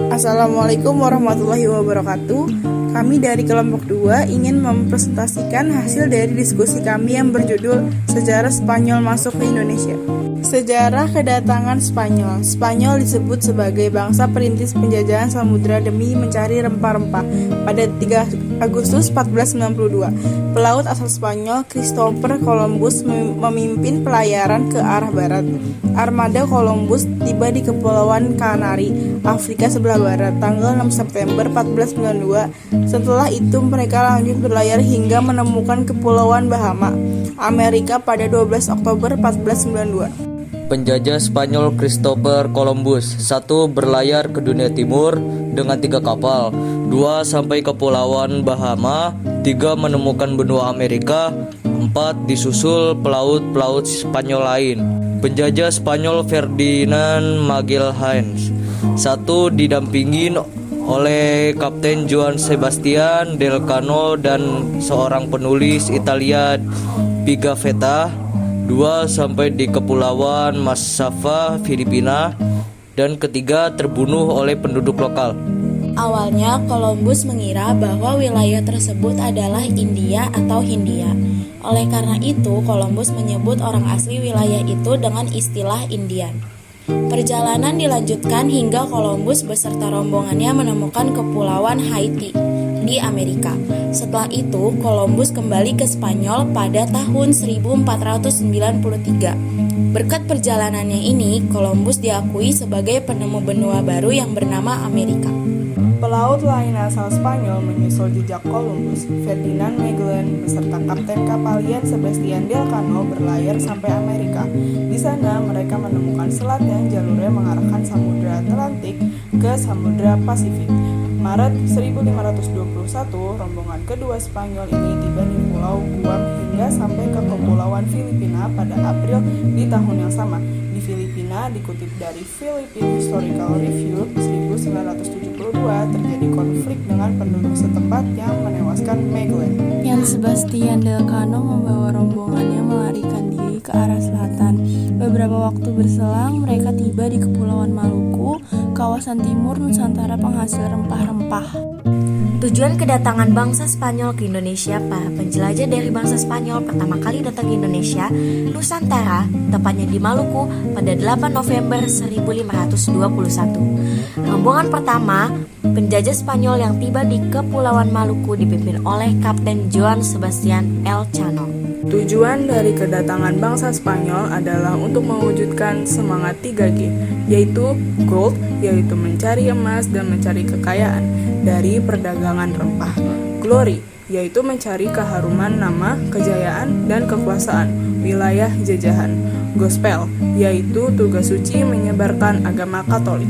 Assalamualaikum warahmatullahi wabarakatuh. Kami dari kelompok 2 ingin mempresentasikan hasil dari diskusi kami yang berjudul Sejarah Spanyol Masuk ke Indonesia. Sejarah kedatangan Spanyol. Spanyol disebut sebagai bangsa perintis penjajahan samudera demi mencari rempah-rempah. Pada 3 Agustus 1492, pelaut asal Spanyol Christopher Columbus memimpin pelayaran ke arah barat. Armada Columbus tiba di Kepulauan Kanari, Afrika sebelah barat, tanggal 6 September 1492. Setelah itu mereka lanjut berlayar hingga menemukan Kepulauan Bahama, Amerika pada 12 Oktober 1492. Penjajah Spanyol Christopher Columbus 1. Berlayar ke dunia timur dengan 3 kapal, 2. Sampai Kepulauan Bahama, 3. Menemukan benua Amerika, 4. Disusul pelaut-pelaut Spanyol lain. Penjajah Spanyol Ferdinand Magelhanes 1. Didampingi oleh Kapten Juan Sebastian Elcano dan seorang penulis Italia Pigafetta. 2. Sampai di Kepulauan Massawa, Filipina. Dan ketiga, terbunuh oleh penduduk lokal. Awalnya Columbus mengira bahwa wilayah tersebut adalah India atau Hindia. Oleh karena itu, Columbus menyebut orang asli wilayah itu dengan istilah Indian. Perjalanan dilanjutkan hingga Columbus beserta rombongannya menemukan Kepulauan Haiti di Amerika. Setelah itu, Columbus kembali ke Spanyol pada tahun 1493. Berkat perjalanannya ini, Columbus diakui sebagai penemu benua baru yang bernama Amerika. Pelaut lain asal Spanyol menyusul jejak Columbus. Ferdinand Magellan beserta kapten kapal Juan Sebastian Elcano berlayar sampai Amerika. Di sana mereka menemukan selat yang jalurnya mengarahkan Samudra Atlantik ke Samudra Pasifik. Maret 1521, rombongan kedua Spanyol ini tiba di Pulau Guam hingga sampai ke Kepulauan Filipina pada April di tahun yang sama. Di Filipina, dikutip dari Philippine Historical Review 1972, terjadi konflik dengan penduduk setempat yang menewaskan Magellan. Juan Sebastian Elcano membawa rombongannya melarikan diri ke arah selatan. Beberapa waktu berselang, mereka tiba di Kepulauan Maluku, kawasan timur Nusantara penghasil rempah-rempah. Tujuan kedatangan bangsa Spanyol ke Indonesia. Para penjelajah dari bangsa Spanyol pertama kali datang ke Indonesia, Nusantara, tepatnya di Maluku, pada 8 November 1521. Rombongan pertama, penjajah Spanyol yang tiba di Kepulauan Maluku dipimpin oleh Kapten Juan Sebastian Elcano. Tujuan dari kedatangan bangsa Spanyol adalah untuk mewujudkan semangat 3G, yaitu gold, yaitu mencari emas dan mencari kekayaan dari perdagangan rempah. Glory, yaitu mencari keharuman nama, kejayaan, dan kekuasaan wilayah jajahan. Gospel, yaitu tugas suci menyebarkan agama Katolik.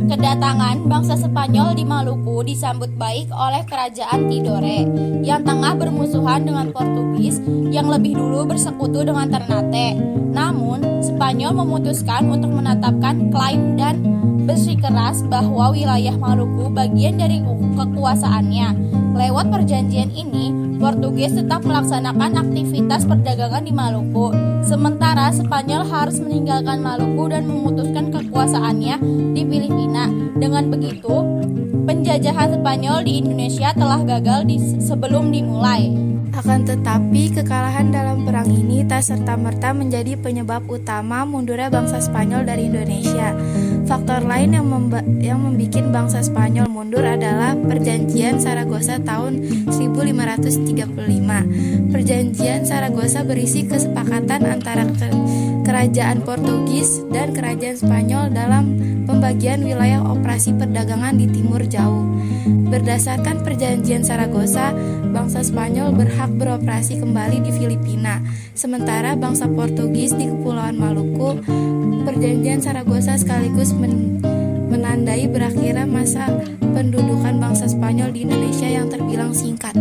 Kedatangan bangsa Spanyol di Maluku disambut baik oleh kerajaan Tidore yang tengah bermusuhan dengan Portugis yang lebih dulu bersekutu dengan Ternate. Namun, Spanyol memutuskan untuk menetapkan klaim dan bersikeras bahwa wilayah Maluku bagian dari kekuasaannya. Lewat perjanjian ini, Portugis tetap melaksanakan aktivitas perdagangan di Maluku, sementara Spanyol harus meninggalkan Maluku dan memutuskan kekuasaannya di Filipina. Dengan begitu, penjajahan Spanyol di Indonesia telah gagal sebelum dimulai. Akan tetapi, kekalahan dalam perang ini tak serta-merta menjadi penyebab utama mundurnya bangsa Spanyol dari Indonesia. Faktor lain yang membuat bangsa Spanyol mundur adalah Perjanjian Saragossa tahun 1535. Perjanjian Saragossa berisi kesepakatan antara kerajaan Portugis dan kerajaan Spanyol dalam pembagian wilayah operasi perdagangan di Timur Jauh. Berdasarkan Perjanjian Saragossa, bangsa Spanyol berhak beroperasi kembali di Filipina, sementara bangsa Portugis di Kepulauan Maluku. Perjanjian Saragossa sekaligus menandai berakhirnya masa pendudukan bangsa Spanyol di Indonesia yang terbilang singkat.